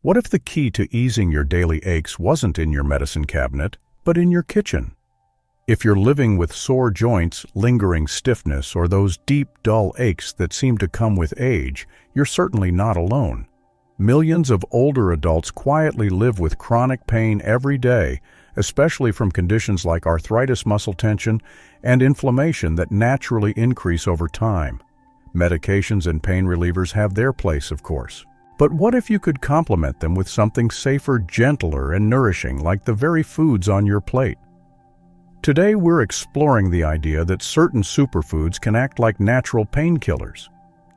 What if the key to easing your daily aches wasn't in your medicine cabinet, but in your kitchen? If you're living with sore joints, lingering stiffness, or those deep, dull aches that seem to come with age, you're certainly not alone. Millions of older adults quietly live with chronic pain every day, especially from conditions like arthritis, muscle tension, and inflammation that naturally increase over time. Medications and pain relievers have their place, of course. But what if you could complement them with something safer, gentler, and nourishing, like the very foods on your plate? Today, we're exploring the idea that certain superfoods can act like natural painkillers.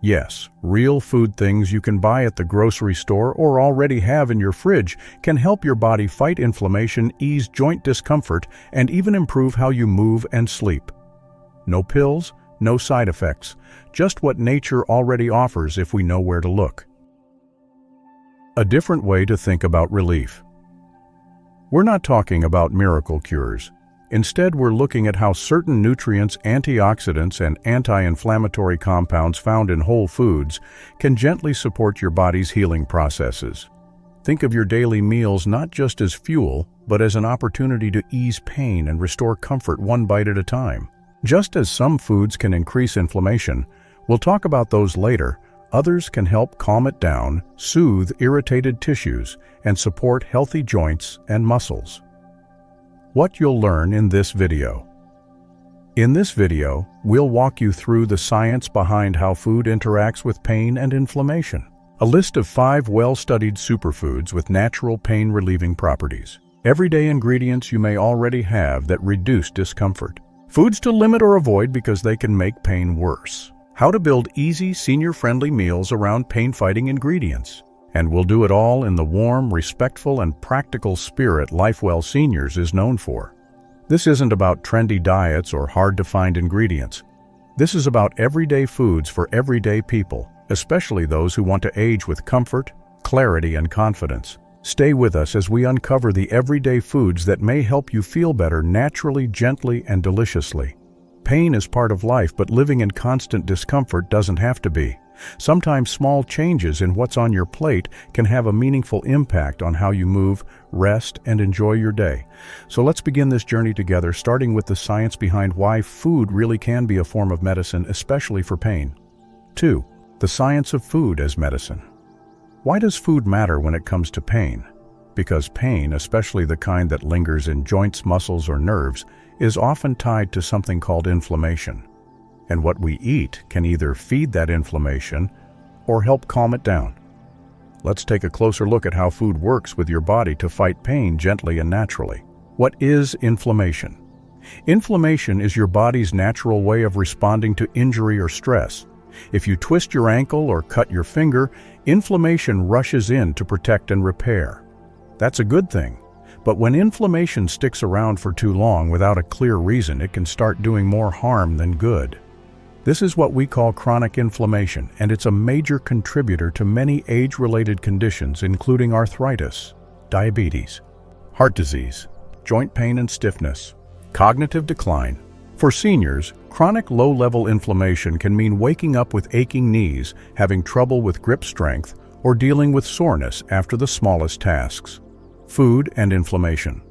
Yes, real food things you can buy at the grocery store or already have in your fridge can help your body fight inflammation, ease joint discomfort, and even improve how you move and sleep. No pills, no side effects, just what nature already offers if we know where to look. A different way to think about relief. We're not talking about miracle cures. Instead, we're looking at how certain nutrients, antioxidants, and anti-inflammatory compounds found in whole foods can gently support your body's healing processes. Think of your daily meals not just as fuel, but as an opportunity to ease pain and restore comfort one bite at a time. Just as some foods can increase inflammation, we'll talk about those later, others can help calm it down, soothe irritated tissues, and support healthy joints and muscles. What you'll learn in this video. In this video, we'll walk you through the science behind how food interacts with pain and inflammation. A list of 5 well-studied superfoods with natural pain-relieving properties. Everyday ingredients you may already have that reduce discomfort. Foods to limit or avoid because they can make pain worse. How to build easy, senior-friendly meals around pain-fighting ingredients. And we'll do it all in the warm, respectful, and practical spirit Lifewell Seniors is known for. This isn't about trendy diets or hard-to-find ingredients. This is about everyday foods for everyday people, especially those who want to age with comfort, clarity, and confidence. Stay with us as we uncover the everyday foods that may help you feel better naturally, gently, and deliciously. Pain is part of life, but living in constant discomfort doesn't have to be. Sometimes small changes in what's on your plate can have a meaningful impact on how you move, rest, and enjoy your day. So let's begin this journey together, starting with the science behind why food really can be a form of medicine, especially for pain. 2. The science of food as medicine. Why does food matter when it comes to pain? Because pain, especially the kind that lingers in joints, muscles, or nerves, is often tied to something called inflammation. And what we eat can either feed that inflammation or help calm it down. Let's take a closer look at how food works with your body to fight pain gently and naturally. What is inflammation? Inflammation is your body's natural way of responding to injury or stress. If you twist your ankle or cut your finger, inflammation rushes in to protect and repair. That's a good thing. But when inflammation sticks around for too long without a clear reason, it can start doing more harm than good. This is what we call chronic inflammation, and it's a major contributor to many age-related conditions, including arthritis, diabetes, heart disease, joint pain and stiffness, cognitive decline. For seniors, chronic low-level inflammation can mean waking up with aching knees, having trouble with grip strength, or dealing with soreness after the smallest tasks. Food and inflammation.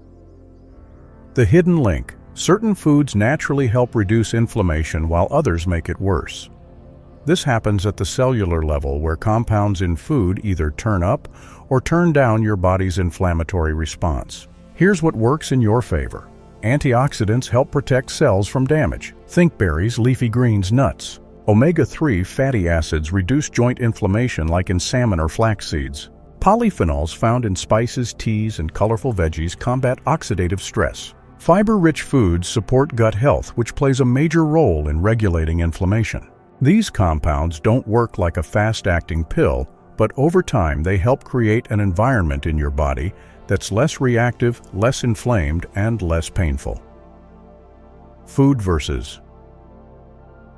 The hidden link. Certain foods naturally help reduce inflammation while others make it worse. This happens at the cellular level, where compounds in food either turn up or turn down your body's inflammatory response. Here's what works in your favor. Antioxidants help protect cells from damage. Think berries, leafy greens, nuts. Omega-3 fatty acids reduce joint inflammation like in salmon or flax seeds. Polyphenols found in spices, teas, and colorful veggies combat oxidative stress. Fiber-rich foods support gut health, which plays a major role in regulating inflammation. These compounds don't work like a fast-acting pill, but over time they help create an environment in your body that's less reactive, less inflamed, and less painful. Food versus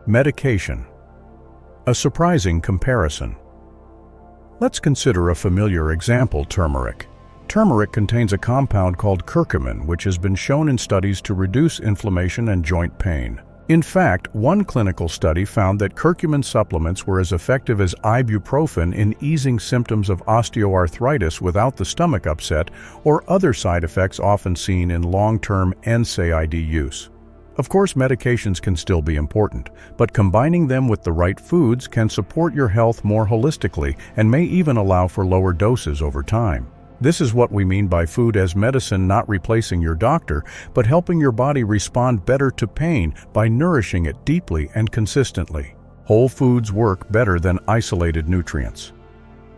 medication. A surprising comparison. Let's consider a familiar example: turmeric. Turmeric contains a compound called curcumin, which has been shown in studies to reduce inflammation and joint pain. In fact, one clinical study found that curcumin supplements were as effective as ibuprofen in easing symptoms of osteoarthritis without the stomach upset or other side effects often seen in long-term NSAID use. Of course, medications can still be important, but combining them with the right foods can support your health more holistically and may even allow for lower doses over time. This is what we mean by food as medicine, not replacing your doctor, but helping your body respond better to pain by nourishing it deeply and consistently. Whole foods work better than isolated nutrients.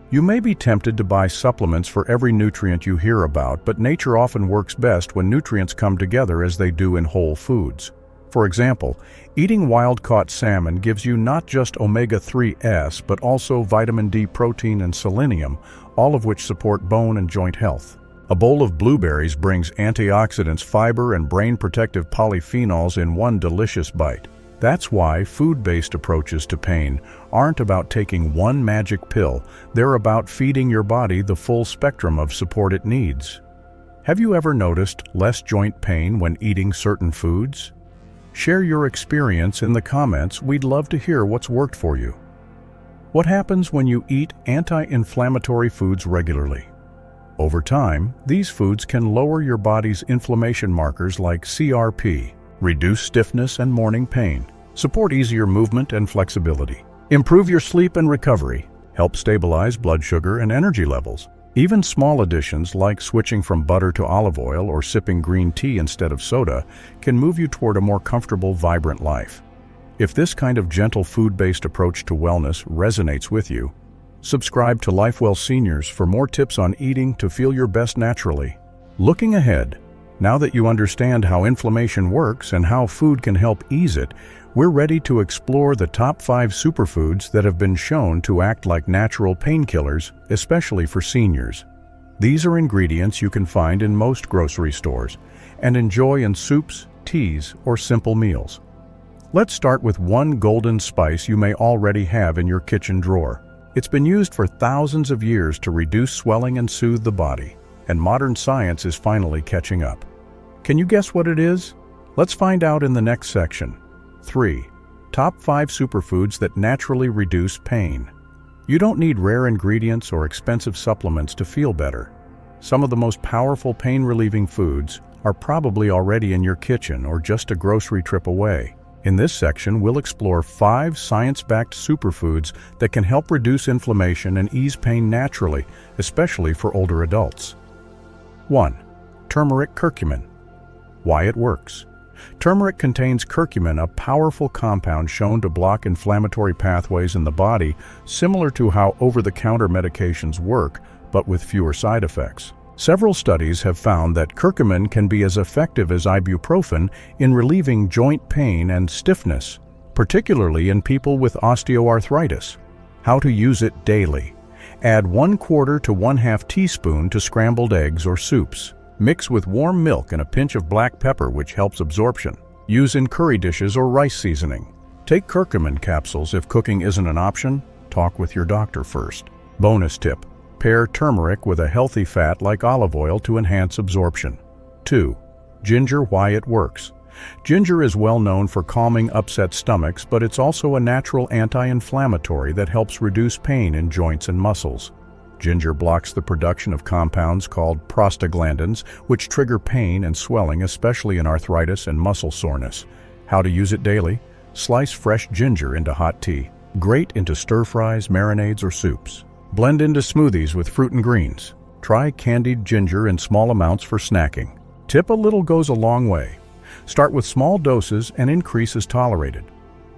You may be tempted to buy supplements for every nutrient you hear about, but nature often works best when nutrients come together as they do in whole foods. For example, eating wild-caught salmon gives you not just omega-3s, but also vitamin D, protein, and selenium, all of which support bone and joint health. A bowl of blueberries brings antioxidants, fiber, and brain-protective polyphenols in one delicious bite. That's why food-based approaches to pain aren't about taking one magic pill, they're about feeding your body the full spectrum of support it needs. Have you ever noticed less joint pain when eating certain foods? Share your experience in the comments. We'd love to hear what's worked for you. What happens when you eat anti-inflammatory foods regularly? Over time, these foods can lower your body's inflammation markers like CRP, reduce stiffness and morning pain, support easier movement and flexibility, improve your sleep and recovery, help stabilize blood sugar and energy levels. Even small additions like switching from butter to olive oil or sipping green tea instead of soda can move you toward a more comfortable, vibrant life. If this kind of gentle food-based approach to wellness resonates with you, subscribe to Lifewell Seniors for more tips on eating to feel your best naturally. Looking ahead, now that you understand how inflammation works and how food can help ease it, we're ready to explore the top 5 superfoods that have been shown to act like natural painkillers, especially for seniors. These are ingredients you can find in most grocery stores and enjoy in soups, teas, or simple meals. Let's start with one golden spice you may already have in your kitchen drawer. It's been used for thousands of years to reduce swelling and soothe the body, and modern science is finally catching up. Can you guess what it is? Let's find out in the next section. 3. Top 5 superfoods that naturally reduce pain. You don't need rare ingredients or expensive supplements to feel better. Some of the most powerful pain-relieving foods are probably already in your kitchen or just a grocery trip away. In this section, we'll explore 5 science-backed superfoods that can help reduce inflammation and ease pain naturally, especially for older adults. 1. Turmeric curcumin. Why it works. Turmeric contains curcumin, a powerful compound shown to block inflammatory pathways in the body, similar to how over-the-counter medications work, but with fewer side effects. Several studies have found that curcumin can be as effective as ibuprofen in relieving joint pain and stiffness, particularly in people with osteoarthritis. How to use it daily. Add 1/4 to 1/2 teaspoon to scrambled eggs or soups. Mix with warm milk and a pinch of black pepper, which helps absorption. Use in curry dishes or rice seasoning. Take curcumin capsules if cooking isn't an option. Talk with your doctor first. Bonus tip. Pair turmeric with a healthy fat like olive oil to enhance absorption. 2. Ginger. Why it works. Ginger is well known for calming upset stomachs, but it's also a natural anti-inflammatory that helps reduce pain in joints and muscles. Ginger blocks the production of compounds called prostaglandins, which trigger pain and swelling, especially in arthritis and muscle soreness. How to use it daily. Slice fresh ginger into hot tea. Grate into stir-fries, marinades, or soups. Blend into smoothies with fruit and greens. Try candied ginger in small amounts for snacking. Tip a little goes a long way. Start with small doses and increase as tolerated.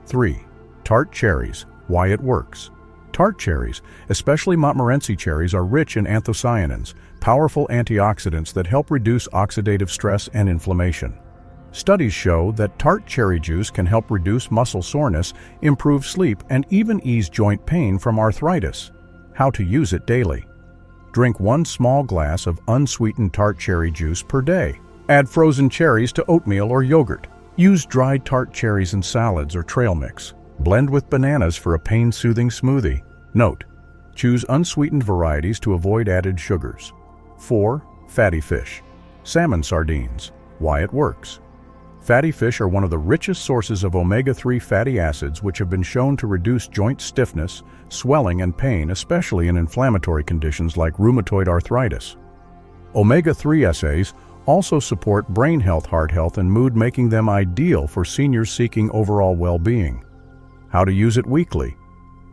3. Tart cherries. Why it works. Tart cherries, especially Montmorency cherries, are rich in anthocyanins, powerful antioxidants that help reduce oxidative stress and inflammation. Studies show that tart cherry juice can help reduce muscle soreness, improve sleep, and even ease joint pain from arthritis. How to use it daily. Drink 1 small glass of unsweetened tart cherry juice per day. Add frozen cherries to oatmeal or yogurt. Use dried tart cherries in salads or trail mix. Blend with bananas for a pain-soothing smoothie. Note: choose unsweetened varieties to avoid added sugars. 4. Fatty fish. Salmon sardines. Why it works. Fatty fish are one of the richest sources of omega-3 fatty acids, which have been shown to reduce joint stiffness, swelling, and pain, especially in inflammatory conditions like rheumatoid arthritis. Omega-3 ESAs also support brain health, heart health, and mood, making them ideal for seniors seeking overall well-being. How to use it weekly.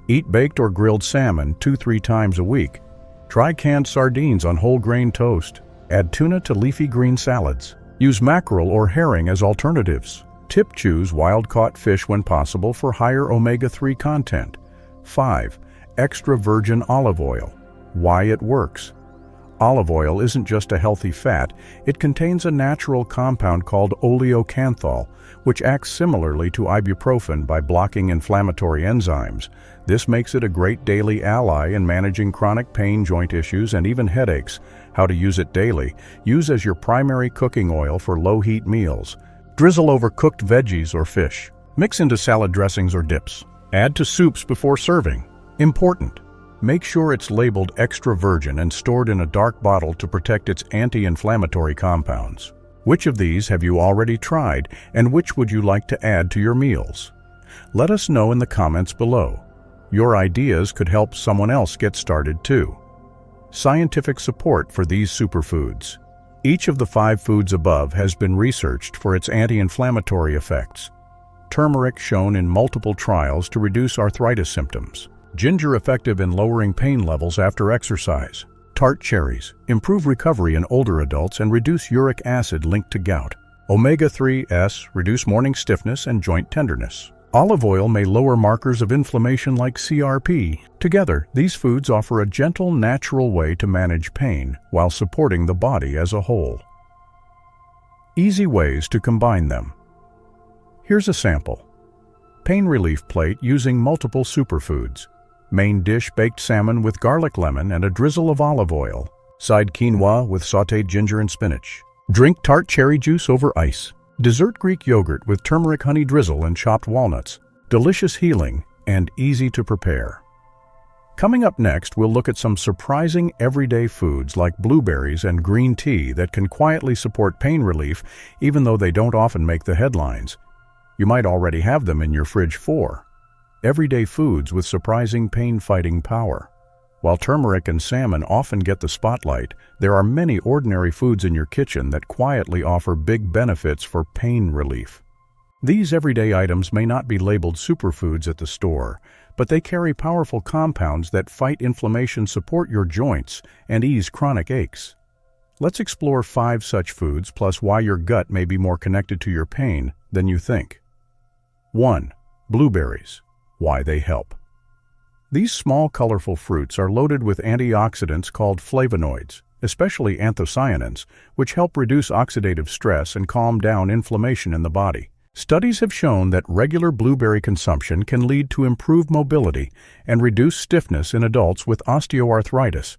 Eat baked or grilled salmon 2-3 times a week. Try canned sardines on whole grain toast. Add tuna to leafy green salads. Use mackerel or herring as alternatives. Choose wild-caught fish when possible for higher omega-3 content. 5. Extra virgin olive oil. Why it works. Olive oil isn't just a healthy fat, it contains a natural compound called oleocanthal, which acts similarly to ibuprofen by blocking inflammatory enzymes. This makes it a great daily ally in managing chronic pain, joint issues, and even headaches. How to use it daily. Use as your primary cooking oil for low-heat meals. Drizzle over cooked veggies or fish. Mix into salad dressings or dips. Add to soups before serving. Important. Make sure it's labeled extra virgin and stored in a dark bottle to protect its anti-inflammatory compounds. Which of these have you already tried, and which would you like to add to your meals? Let us know in the comments below. Your ideas could help someone else get started too. Scientific support for these superfoods. Each of the 5 foods above has been researched for its anti-inflammatory effects. Turmeric shown in multiple trials to reduce arthritis symptoms. Ginger effective in lowering pain levels after exercise. Tart cherries improve recovery in older adults and reduce uric acid linked to gout. Omega-3s reduce morning stiffness and joint tenderness. Olive oil may lower markers of inflammation like CRP. Together, these foods offer a gentle, natural way to manage pain while supporting the body as a whole. Easy ways to combine them. Here's a sample. Pain relief plate using multiple superfoods. Main dish: baked salmon with garlic lemon and a drizzle of olive oil. Side: quinoa with sautéed ginger and spinach. Drink: tart cherry juice over ice. Dessert: Greek yogurt with turmeric honey drizzle and chopped walnuts. Delicious, healing, and easy to prepare. Coming up next, we'll look at some surprising everyday foods like blueberries and green tea that can quietly support pain relief even though they don't often make the headlines. You might already have them in your fridge. 4. Everyday foods with surprising pain-fighting power. While turmeric and salmon often get the spotlight, there are many ordinary foods in your kitchen that quietly offer big benefits for pain relief. These everyday items may not be labeled superfoods at the store, but they carry powerful compounds that fight inflammation, support your joints, and ease chronic aches. Let's explore 5 such foods, plus why your gut may be more connected to your pain than you think. 1. Blueberries. Why they help. These small, colorful fruits are loaded with antioxidants called flavonoids, especially anthocyanins, which help reduce oxidative stress and calm down inflammation in the body. Studies have shown that regular blueberry consumption can lead to improved mobility and reduce stiffness in adults with osteoarthritis.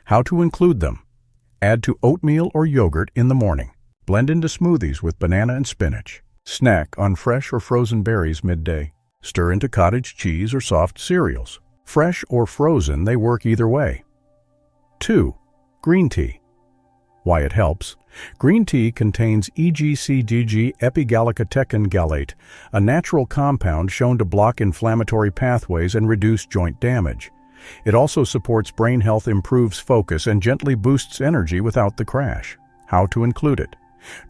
How to include them. Add to oatmeal or yogurt in the morning. Blend into smoothies with banana and spinach. Snack on fresh or frozen berries midday. Stir into cottage cheese or soft cereals. Fresh or frozen, they work either way. 2. Green tea. Why it helps. Green tea contains EGCG epigallocatechin gallate, a natural compound shown to block inflammatory pathways and reduce joint damage. It also supports brain health, improves focus, and gently boosts energy without the crash. How to include it.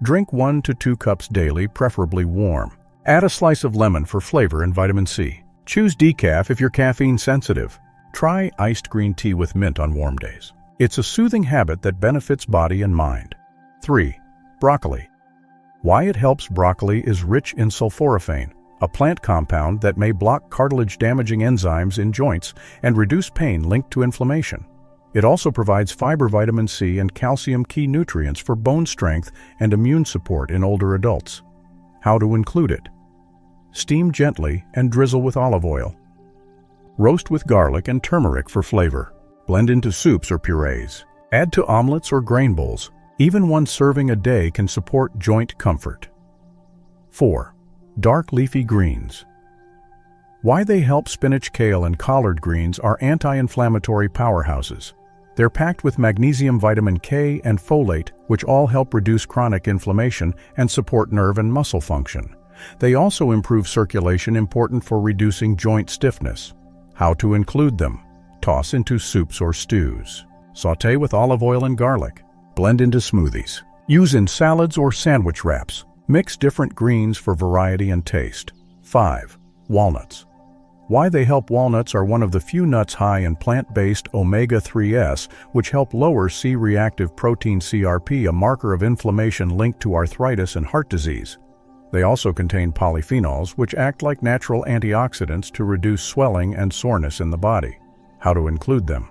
Drink 1 to 2 cups daily, preferably warm. Add a slice of lemon for flavor and vitamin C. Choose decaf if you're caffeine sensitive. Try iced green tea with mint on warm days. It's a soothing habit that benefits body and mind. 3. Broccoli. Why it helps. Broccoli is rich in sulforaphane, a plant compound that may block cartilage-damaging enzymes in joints and reduce pain linked to inflammation. It also provides fiber, vitamin C, and calcium, key nutrients for bone strength and immune support in older adults. How to include it. Steam gently and drizzle with olive oil. Roast with garlic and turmeric for flavor. Blend into soups or purees. Add to omelets or grain bowls. Even 1 serving a day can support joint comfort. 4. Dark leafy greens. Why they help. Spinach, kale, and collard greens are anti-inflammatory powerhouses. They're packed with magnesium, vitamin K, and folate, which all help reduce chronic inflammation and support nerve and muscle function. They also improve circulation, important for reducing joint stiffness. How to include them? Toss into soups or stews. Sauté with olive oil and garlic. Blend into smoothies. Use in salads or sandwich wraps. Mix different greens for variety and taste. 5. Walnuts. Why they help? Walnuts are one of the few nuts high in plant-based omega-3s, which help lower C-reactive protein CRP, a marker of inflammation linked to arthritis and heart disease. They also contain polyphenols, which act like natural antioxidants to reduce swelling and soreness in the body. How to include them?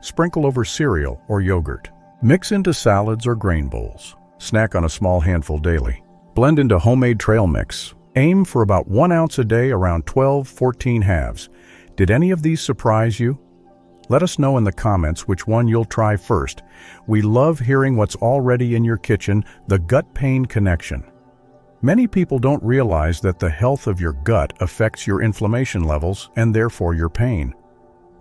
Sprinkle over cereal or yogurt. Mix into salads or grain bowls. Snack on a small handful daily. Blend into homemade trail mix. Aim for about 1 ounce a day, around 12-14 halves. Did any of these surprise you? Let us know in the comments which one you'll try first. We love hearing what's already in your kitchen. The gut-pain connection. Many people don't realize that the health of your gut affects your inflammation levels and therefore your pain.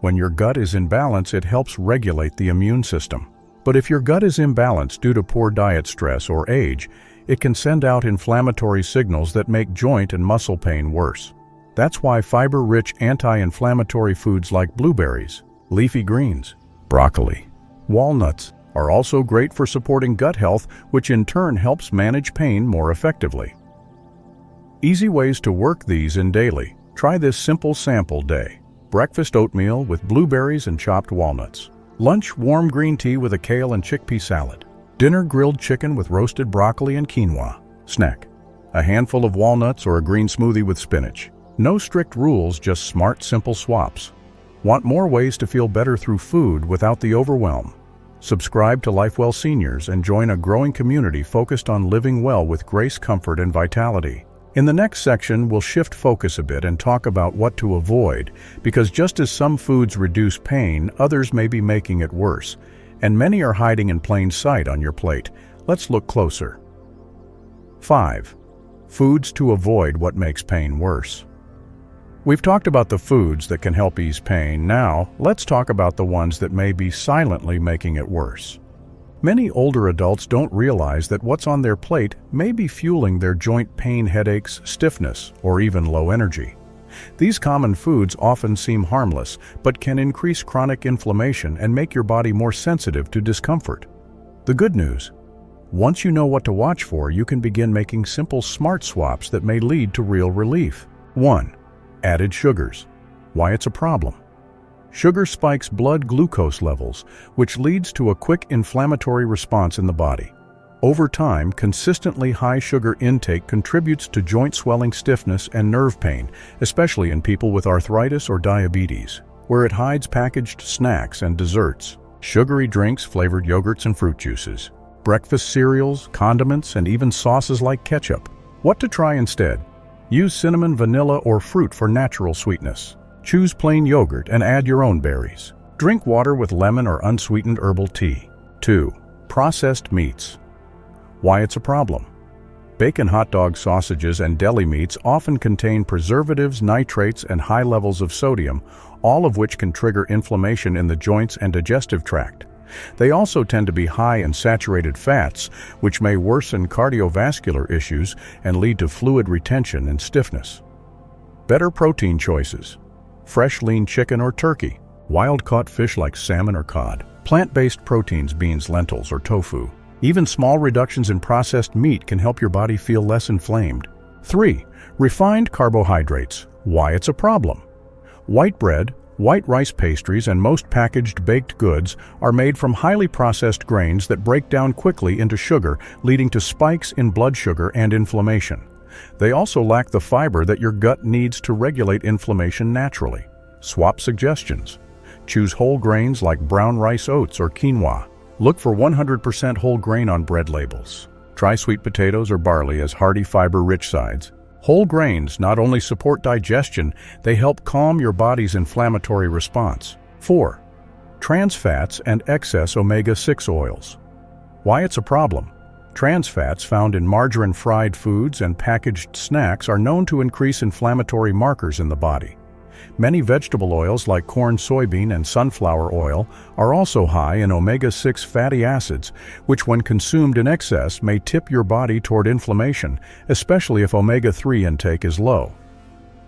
When your gut is in balance, it helps regulate the immune system. But if your gut is imbalanced due to poor diet, stress, or age, it can send out inflammatory signals that make joint and muscle pain worse. That's why fiber-rich anti-inflammatory foods like blueberries, leafy greens, broccoli, walnuts are also great for supporting gut health, which in turn helps manage pain more effectively. Easy ways to work these in daily. Try this simple sample day. Breakfast oatmeal with blueberries and chopped walnuts. Lunch warm green tea with a kale and chickpea salad. Dinner grilled chicken with roasted broccoli and quinoa. Snack: a handful of walnuts or a green smoothie with spinach. No strict rules, just smart, simple swaps. Want more ways to feel better through food without the overwhelm? Subscribe to Lifewell Seniors and join a growing community focused on living well with grace, comfort, and vitality. In the next section, we'll shift focus a bit and talk about what to avoid, because just as some foods reduce pain, others may be making it worse. And many are hiding in plain sight on your plate. Let's look closer. 5. Foods to avoid what makes pain worse. We've talked about the foods that can help ease pain. Now, let's talk about the ones that may be silently making it worse. Many older adults don't realize that what's on their plate may be fueling their joint pain, headaches, stiffness, or even low energy. These common foods often seem harmless, but can increase chronic inflammation and make your body more sensitive to discomfort. The good news: once you know what to watch for, you can begin making simple, smart swaps that may lead to real relief. 1. Added sugars. Why it's a problem. Sugar spikes blood glucose levels, which leads to a quick inflammatory response in the body. Over time, consistently high sugar intake contributes to joint swelling, stiffness, and nerve pain, especially in people with arthritis or diabetes, where it hides packaged snacks and desserts, sugary drinks, flavored yogurts and fruit juices, breakfast cereals, condiments, and even sauces like ketchup. What to try instead? Use cinnamon, vanilla, or fruit for natural sweetness. Choose plain yogurt and add your own berries. Drink water with lemon or unsweetened herbal tea. 2. Processed meats. Why it's a problem. Bacon, hot dogs, sausages, and deli meats often contain preservatives, nitrates, and high levels of sodium, all of which can trigger inflammation in the joints and digestive tract. They also tend to be high in saturated fats, which may worsen cardiovascular issues and lead to fluid retention and stiffness. Better protein choices. Fresh lean chicken or turkey. Wild-caught fish like salmon or cod. Plant-based proteins, beans, lentils, or tofu. Even small reductions in processed meat can help your body feel less inflamed. 3. Refined carbohydrates. Why it's a problem. White bread, white rice pastries, and most packaged baked goods are made from highly processed grains that break down quickly into sugar, leading to spikes in blood sugar and inflammation. They also lack the fiber that your gut needs to regulate inflammation naturally. Swap suggestions. Choose whole grains like brown rice, oats, or quinoa. Look for 100% whole grain on bread labels. Try sweet potatoes or barley as hearty, fiber-rich sides. Whole grains not only support digestion, they help calm your body's inflammatory response. 4. Trans fats and excess omega-6 oils. Why it's a problem. Trans fats found in margarine, fried foods, and packaged snacks are known to increase inflammatory markers in the body. Many vegetable oils like corn, soybean, and sunflower oil are also high in omega-6 fatty acids, which when consumed in excess may tip your body toward inflammation, especially if omega-3 intake is low.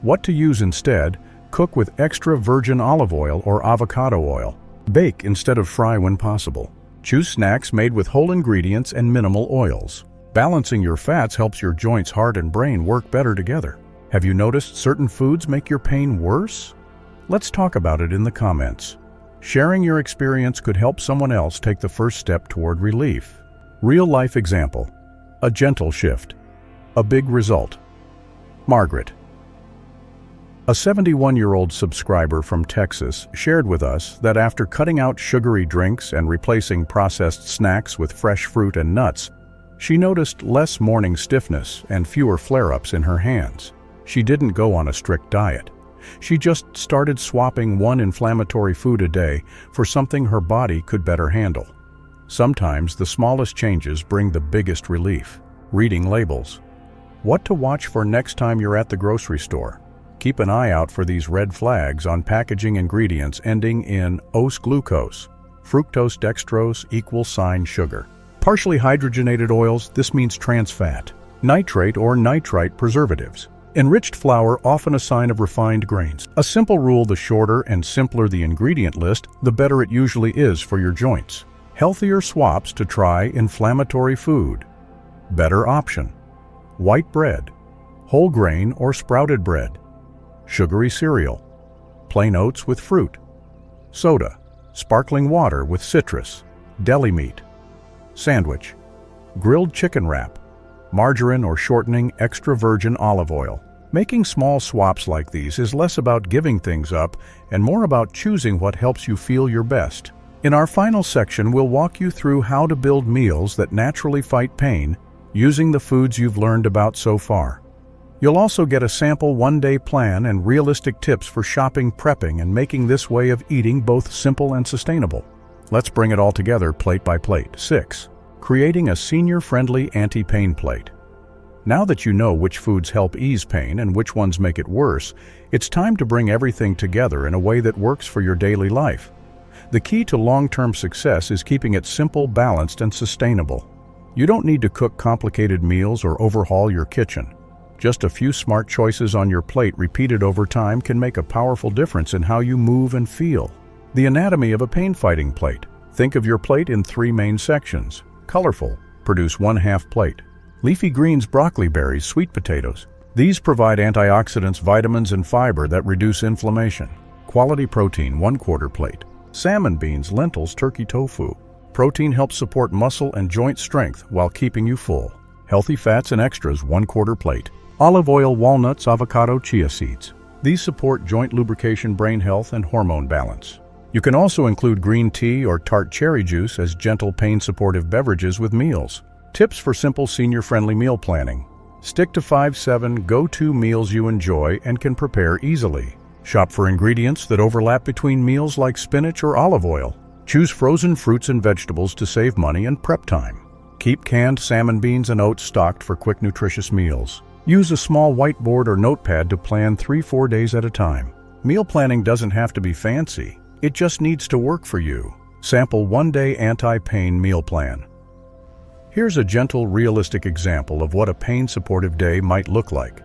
What to use instead? Cook with extra virgin olive oil or avocado oil. Bake instead of fry when possible. Choose snacks made with whole ingredients and minimal oils. Balancing your fats helps your joints, heart, and brain work better together. Have you noticed certain foods make your pain worse? Let's talk about it in the comments. Sharing your experience could help someone else take the first step toward relief. Real-life example. A gentle shift. A big result. Margaret. A 71-year-old subscriber from Texas shared with us that after cutting out sugary drinks and replacing processed snacks with fresh fruit and nuts, she noticed less morning stiffness and fewer flare-ups in her hands. She didn't go on a strict diet. She just started swapping one inflammatory food a day for something her body could better handle. Sometimes the smallest changes bring the biggest relief. Reading labels. What to watch for next time you're at the grocery store. Keep an eye out for these red flags on packaging ingredients ending in "-ose glucose", fructose dextrose = sugar. Partially hydrogenated oils, this means trans fat. Nitrate or nitrite preservatives. Enriched flour, often a sign of refined grains. A simple rule: the shorter and simpler the ingredient list, the better it usually is for your joints. Healthier swaps to try: inflammatory food. Better option: white bread, whole grain or sprouted bread, sugary cereal, plain oats with fruit, soda, sparkling water with citrus, deli meat, sandwich, grilled chicken wrap, margarine or shortening extra virgin olive oil. Making small swaps like these is less about giving things up and more about choosing what helps you feel your best. In our final section, we'll walk you through how to build meals that naturally fight pain using the foods you've learned about so far. You'll also get a sample one-day plan and realistic tips for shopping, prepping, and making this way of eating both simple and sustainable. Let's bring it all together plate by plate. 6. Creating a senior-friendly anti-pain plate. Now that you know which foods help ease pain and which ones make it worse, it's time to bring everything together in a way that works for your daily life. The key to long-term success is keeping it simple, balanced, and sustainable. You don't need to cook complicated meals or overhaul your kitchen. Just a few smart choices on your plate repeated over time can make a powerful difference in how you move and feel. The anatomy of a pain-fighting plate. Think of your plate in 3 main sections. Colorful, produce 1/2 plate. Leafy greens, broccoli, berries, sweet potatoes. These provide antioxidants, vitamins, and fiber that reduce inflammation. Quality protein, 1/4 plate. Salmon, beans, lentils, turkey, tofu. Protein helps support muscle and joint strength while keeping you full. Healthy fats and extras, 1/4 plate. Olive oil, walnuts, avocado, chia seeds. These support joint lubrication, brain health, and hormone balance. You can also include green tea or tart cherry juice as gentle pain-supportive beverages with meals. Tips for simple senior-friendly meal planning. Stick to 5-7 go-to meals you enjoy and can prepare easily. Shop for ingredients that overlap between meals like spinach or olive oil. Choose frozen fruits and vegetables to save money and prep time. Keep canned salmon, beans, and oats stocked for quick, nutritious meals. Use a small whiteboard or notepad to plan 3-4 days at a time. Meal planning doesn't have to be fancy. It just needs to work for you. Sample one-day anti-pain meal plan. Here's a gentle, realistic example of what a pain-supportive day might look like.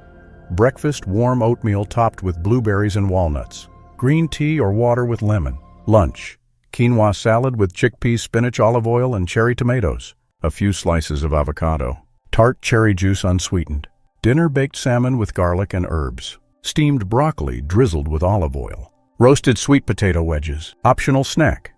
Breakfast, warm oatmeal topped with blueberries and walnuts. Green tea or water with lemon. Lunch, quinoa salad with chickpeas, spinach, olive oil, and cherry tomatoes. A few slices of avocado. Tart cherry juice unsweetened. Dinner, baked salmon with garlic and herbs. Steamed broccoli drizzled with olive oil. Roasted sweet potato wedges. Optional snack.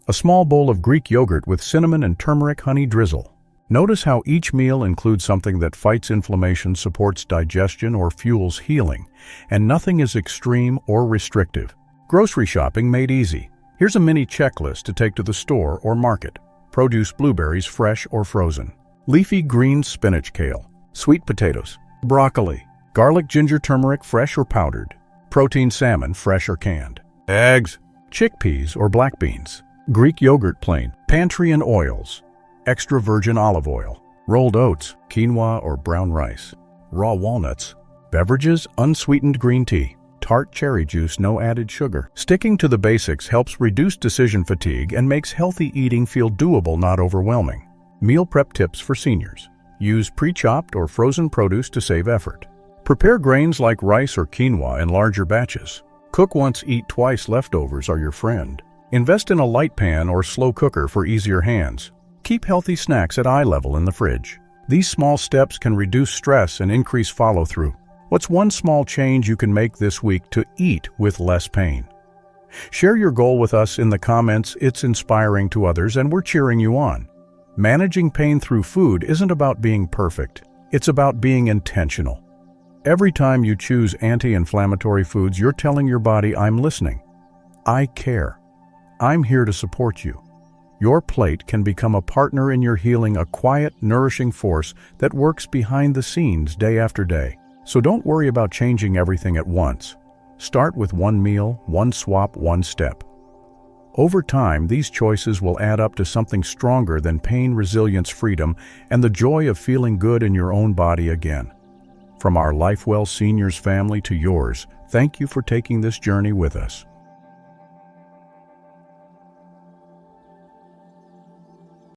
A small bowl of Greek yogurt with cinnamon and turmeric honey drizzle. Notice how each meal includes something that fights inflammation, supports digestion, or fuels healing, and nothing is extreme or restrictive. Grocery shopping made easy. Here's a mini checklist to take to the store or market. Produce, blueberries, fresh or frozen. Leafy greens, spinach, kale. Sweet potatoes. Broccoli. Garlic, ginger, turmeric, fresh or powdered. Protein, salmon, fresh or canned. Eggs. Chickpeas or black beans. Greek yogurt, plain. Pantry and oils. Extra virgin olive oil. Rolled oats, quinoa or brown rice. Raw walnuts. Beverages, unsweetened green tea. Tart cherry juice, no added sugar. Sticking to the basics helps reduce decision fatigue and makes healthy eating feel doable, not overwhelming. Meal prep tips for seniors. Use pre-chopped or frozen produce to save effort. Prepare grains like rice or quinoa in larger batches. Cook once, eat twice. Leftovers are your friend. Invest in a light pan or slow cooker for easier hands. Keep healthy snacks at eye level in the fridge. These small steps can reduce stress and increase follow-through. What's one small change you can make this week to eat with less pain? Share your goal with us in the comments. It's inspiring to others and we're cheering you on. Managing pain through food isn't about being perfect. It's about being intentional. Every time you choose anti-inflammatory foods, you're telling your body, I'm listening. I care. I'm here to support you. Your plate can become a partner in your healing, a quiet, nourishing force that works behind the scenes day after day. So don't worry about changing everything at once. Start with one meal, one swap, one step. Over time, these choices will add up to something stronger than pain, resilience, freedom, and the joy of feeling good in your own body again. From our Lifewell Seniors family to yours, thank you for taking this journey with us.